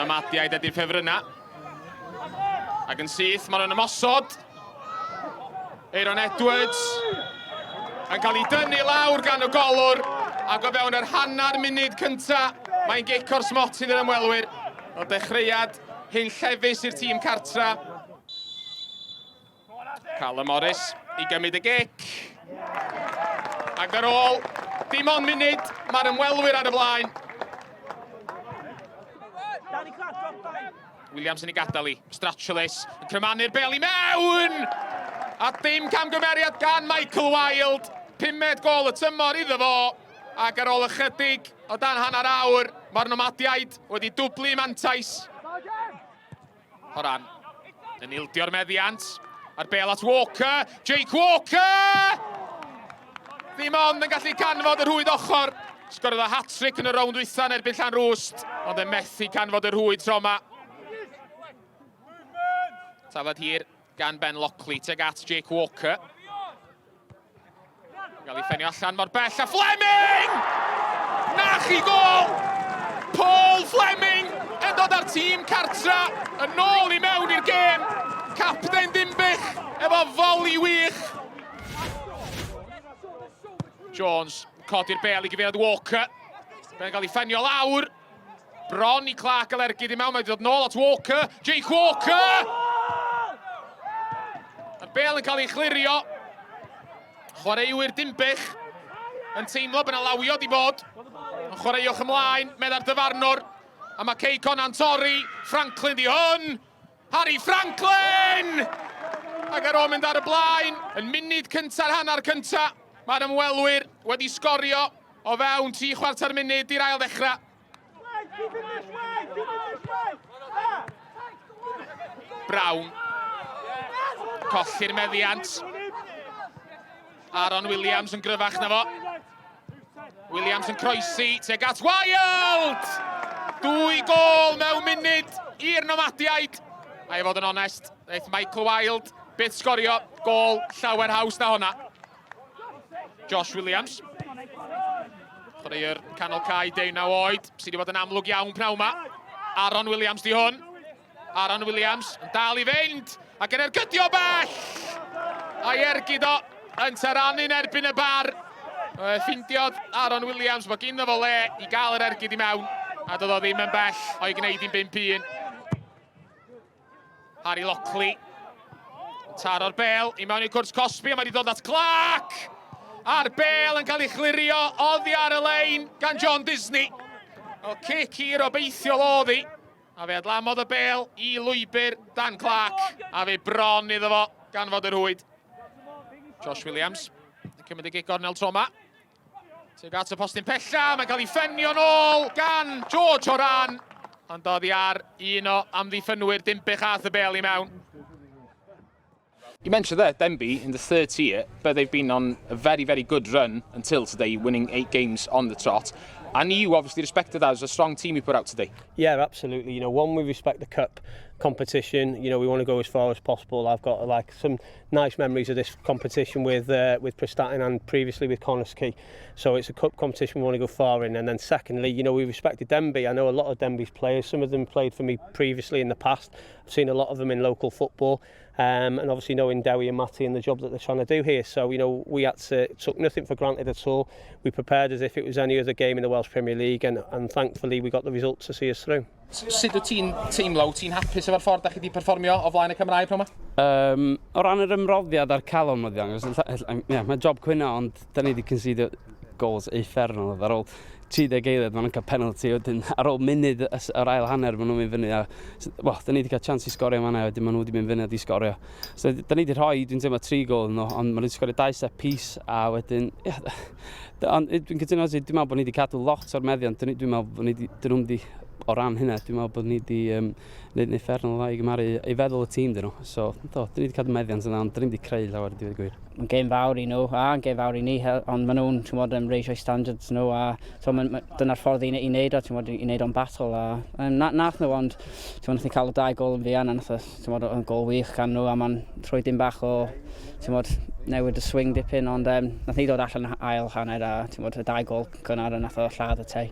nomadiaid ydy'r ffefrynna. Ac yn syth, maen nhw'n ymosod. Aaron Edwards yn cael ei dynnu lawr gan y golwr. Ac o fewn yr hanner munud cynta, mae'n gico'r smotin yr ymwelwyr. O dechreuad hyn llefus i'r tîm cartra. Callum Morris i gymryd y gic. Ac ar ôl dim ond munud, mae'r ymwelwyr ar y blaen. Williams yn ei gadael i. Stratulis yn crymanu'r bel i mewn! A dim camgymeriad gan Michael Wilde. 5 gol y tymor iddo fo. Ac ar ôl ychydig o dan hanner awr, mae'r nomadiaid wedi dwblu mantais. Horan yn ildio'r meddiant. A'r bel at Walker. Jake Walker! Ddim ond yn gallu canfod yr rhwyd ochr. Sgorodd y hat-trick yn y rownd wytha yn erbyn Llanrwst. Ond yn methu canfod yr rhwyd tro yma. Tafod hir gan Ben Lockley teg at Jake Walker. Gael ei ffenio allan mor bell a Fleming! Nach i gol! Paul Fleming yn dod ar tîm cartra yn ôl i mewn i'r gêm. Capten Dinbych efo foli wych. Jones codi'r bel i gyfeiriad Walker. Fe'n cael ei ffenio lawr. Bron i Clark Alergyd i mewn, mae'n dod nôl at Walker. Jake Walker! A'r bel yn cael ei chlirio. Chwaraewyr Dinbych yn teimlo bod yna lawio di bod. Yn chwaraewch ymlaen, medda'r dyfarnwr. A mae Cei Connah'n torri. Franklin di hwn. Harry Franklin! Ac ar ôl mynd ar y blaen, yn munud cynta'r hanner cynta, mae'r ymwelwyr wedi sgorio o fewn 3/4 munud i'r ail ddechrau. Brown. Colli'r meddiant. Aaron Williams yn gryfach na fo. Williams yn croesi, teg at Wilde! 2 gol mewn munud i'r nomadiaid. A i fod yn onest, eith Michael Wilde byth sgorio gol llawer haws na honna. Josh Williams. Chwaraewr canol cae 19 oed, sydd wedi bod yn amlwg iawn pnawn yma. Aaron Williams di hwn. Aaron Williams yn dal i fynd, ac yn ergydio bell! A'i ergyd o yn tyrannu'n erbyn y bar. Ffindiodd Aaron Williams bod gynno fo le i gael yr ergyd i mewn, a doedd o ddim yn bell o'i gwneud i'n 5-1. Harry Lockley. Taro'r bel i mewn i cwrs Cosby, a mae wedi dod at Clark! A'r bel yn cael ei chlirio oddi ar y lein gan John Disney. O cic i'r obeithiol oddi. A fe adlamodd y bel i lwybr Dan Clark. A fe bron iddo fo gan fod yr hwyd. Josh Williams yn cymryd y gig gornel tro yma. Teg at y postyn pella, mae'n cael ei ffenio nôl gan George Horan. Ond dod i ar un o amddiffynwyr Dinbych ath y bel i mewn. You mentioned there, Denbigh in the third tier, but they've been on a very, very good run until today, winning 8 games on the trot. And you obviously respected that as a strong team you put out today. Yeah, absolutely. You know, one, we respect the cup competition. You know, we want to go as far as possible. I've got some nice memories of this competition with Prestatyn and previously with Connah. So it's a cup competition we want to go far in. And then secondly, you know, we respected Denbigh. I know a lot of Denbigh's players. Some of them played for me previously in the past. I've seen a lot of them in local football. And obviously knowing Dewi and Matty and the job that they're trying to do here. So, you know, we took nothing for granted at all. We prepared as if it was any other game in the Welsh Premier League, and thankfully we got the results to see us through. Sut wyt ti'n teimlo? Wyt ti'n hapus efo'r ffordd da chi wedi perfformio o flaen y Cymraeg pnawn yma? O ran yr ymroddiad a'r calon wedi angos, mae job Cwyna, ond da ni wedi concedio goals effernol ar ôl 30 eiliad, maen nhw'n cael penalty, wedyn ar ôl munud yr ail hanner maen nhw'n mynd fyny. Da ni wedi cael chance i sgorio yma, wedyn maen nhw wedi mynd fyny i sgorio. So, da ni wedi rhoi, dwi'n teimlo 3 gol, ond maen nhw wedi sgorio 2 set piece, a wedyn, dwi'n cytuno, dwi'n meddwl bod ni wedi cadw lot o'r meddiant, dwi'n meddwl bod ni wedi, o ran hynna, dwi'n meddwl bod ni wedi wneud yn effernol dda i gymaru i feddwl y tîm dyn nhw. So, da ni wedi cadw meddiant yna, ond da ni wedi creu llawer, dwi'n gwir. Mae'n gêm fawr i nhw, a gêm fawr i ni, ond maen nhw'n reisio standards nhw, a dyna'r ffordd i wneud o, i wneud o'n battle. Nath nhw, ond nath ni cael y 2 gol yn fian, a nath yn gol wych gan nhw, a mae'n troi dim bach o newid y swing dipyn, ond nath ni dod allan ail hanner, a y 2 gol gynnar, a nath o lladd y tei.